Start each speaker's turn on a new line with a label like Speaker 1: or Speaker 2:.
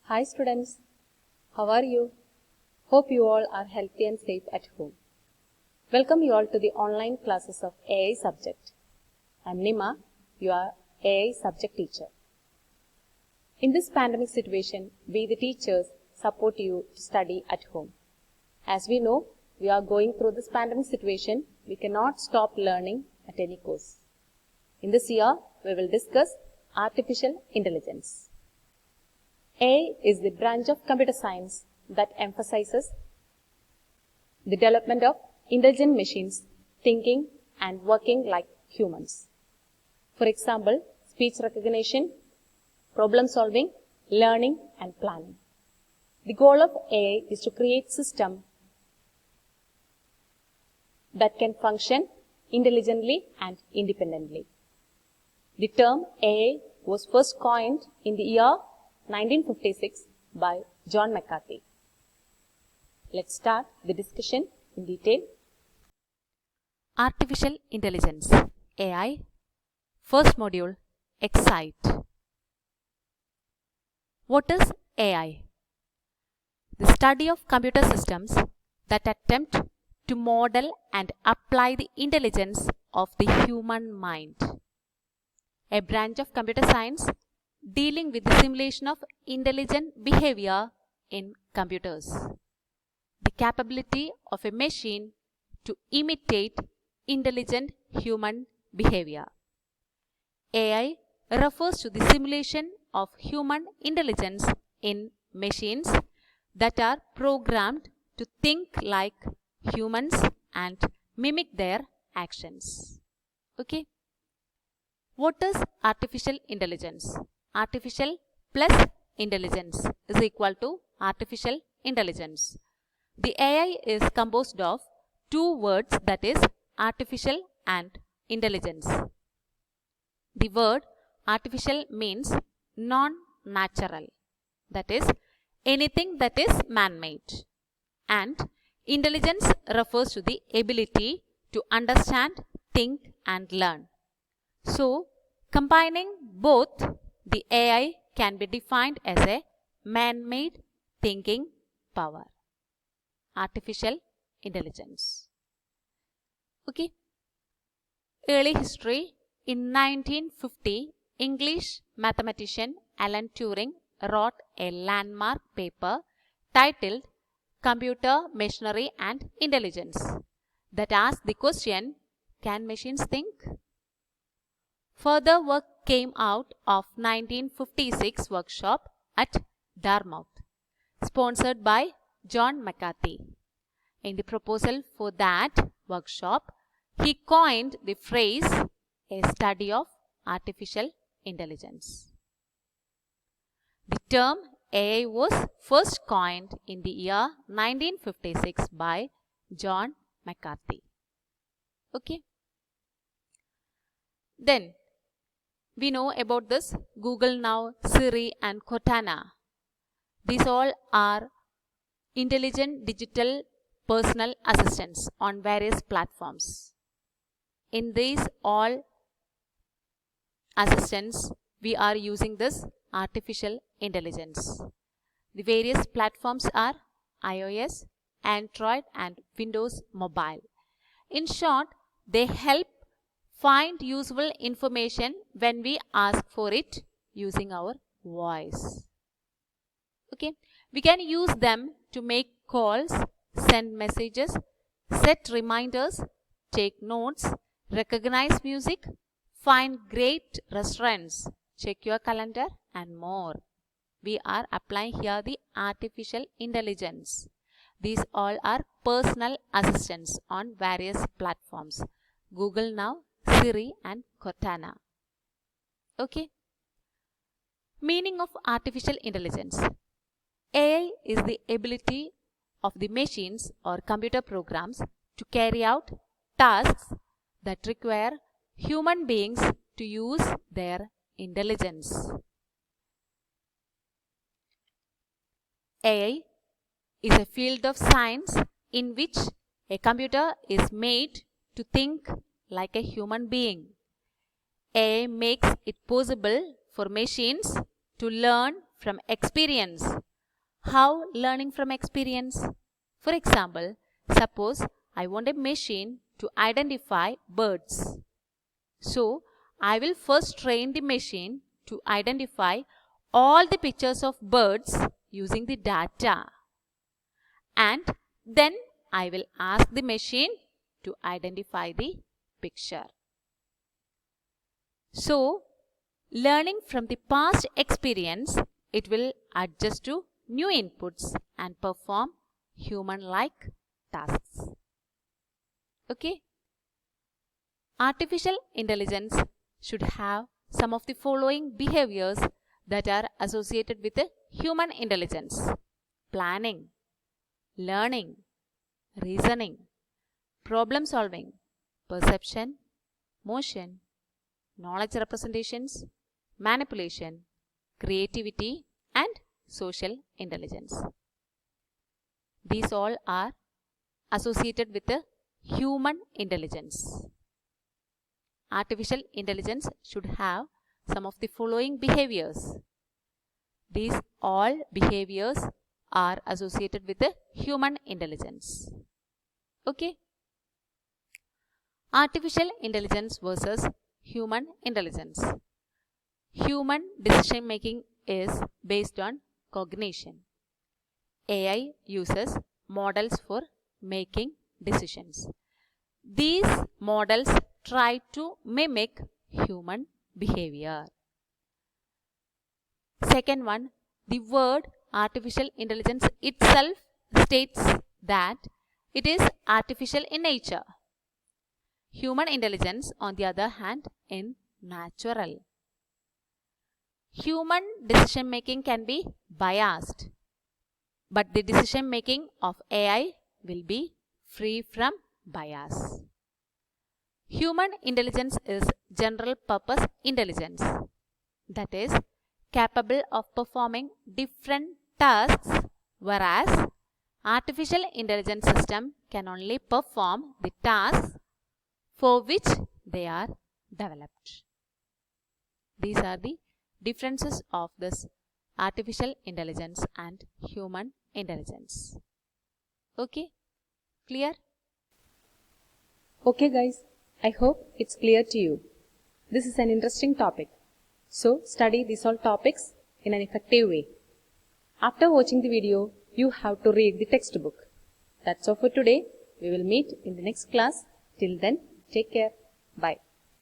Speaker 1: Hi students, how are you? Hope you all are healthy and safe at home. Welcome you all to the online classes of AI subject. I am Nima, your AI subject teacher. In this pandemic situation, we the teachers support you to study at home. As we know, we are going through this pandemic situation, we cannot stop learning at any cost. In this year, we will discuss artificial intelligence. AI is the branch of computer science that emphasizes the development of intelligent machines thinking and working like humans. For example, speech recognition, problem solving, learning and planning. The goal of AI is to create systems that can function intelligently and independently. The term AI was first coined in the year 1956 by John McCarthy. Let's start the discussion in detail.
Speaker 2: Artificial Intelligence AI. First module, Excite. What is AI? The study of computer systems that attempt to model and apply the intelligence of the human mind. A branch of computer science dealing with the simulation of intelligent behavior in computers. The capability of a machine to imitate intelligent human behavior. AI refers to the simulation of human intelligence in machines that are programmed to think like humans and mimic their actions. Okay. What is artificial intelligence? Artificial plus intelligence is equal to artificial intelligence. The AI is composed of two words, that is artificial and intelligence. The word artificial means non-natural, that is anything that is man-made, and intelligence refers to the ability to understand, think and learn. So, combining both, the AI can be defined as a man-made thinking power. Artificial intelligence. Okay. Early history. In 1950, English mathematician Alan Turing wrote a landmark paper titled Computer, Machinery and Intelligence that asked the question, can machines think? Further work came out of 1956 workshop at Dartmouth, sponsored by John McCarthy. In the proposal for that workshop, he coined the phrase a study of artificial intelligence. The term AI was first coined in the year 1956 by John McCarthy. Okay. Then we know about this Google Now, Siri and Cortana. These all are intelligent digital personal assistants on various platforms. In these all assistants, we are using this artificial intelligence. The various platforms are iOS, Android and Windows Mobile. In short, they help find useful information when we ask for it using our voice. Okay, we can use them to make calls, send messages, set reminders, take notes, recognize music, find great restaurants, check your calendar and more. We are applying here the artificial intelligence. These all are personal assistants on various platforms. Google Now, Siri and Cortana. Okay. Meaning of artificial intelligence. AI is the ability of the machines or computer programs to carry out tasks that require human beings to use their intelligence. AI is a field of science in which a computer is made to think like a human being. AI makes it possible for machines to learn from experience. How learning from experience? For example, suppose I want a machine to identify birds. So, I will first train the machine to identify all the pictures of birds using the data. And then I will ask the machine to identify the picture. So, learning from the past experience, it will adjust to new inputs and perform human-like tasks. Okay? Artificial intelligence should have some of the following behaviors that are associated with human intelligence: planning, learning, reasoning, problem solving, perception, motion, knowledge representations, manipulation, creativity, and social intelligence. These all are associated with the human intelligence. Artificial intelligence should have some of the following behaviors. These all behaviors are associated with the human intelligence. Okay? Artificial intelligence versus human intelligence. Human decision making is based on cognition. AI uses models for making decisions. These models try to mimic human behavior. Second one, the word artificial intelligence itself states that it is artificial in nature. Human intelligence, on the other hand, is natural. Human decision making can be biased, but the decision making of AI will be free from bias. Human intelligence is general purpose intelligence, that is, capable of performing different tasks, whereas artificial intelligence system can only perform the tasks for which they are developed. These are the differences of this artificial intelligence and human intelligence. Okay? Clear?
Speaker 1: Okay guys, I hope it's clear to you. This is an interesting topic. So study these all topics in an effective way. After watching the video, you have to read the textbook. That's all for today. We will meet in the next class. Till then, take care. Bye.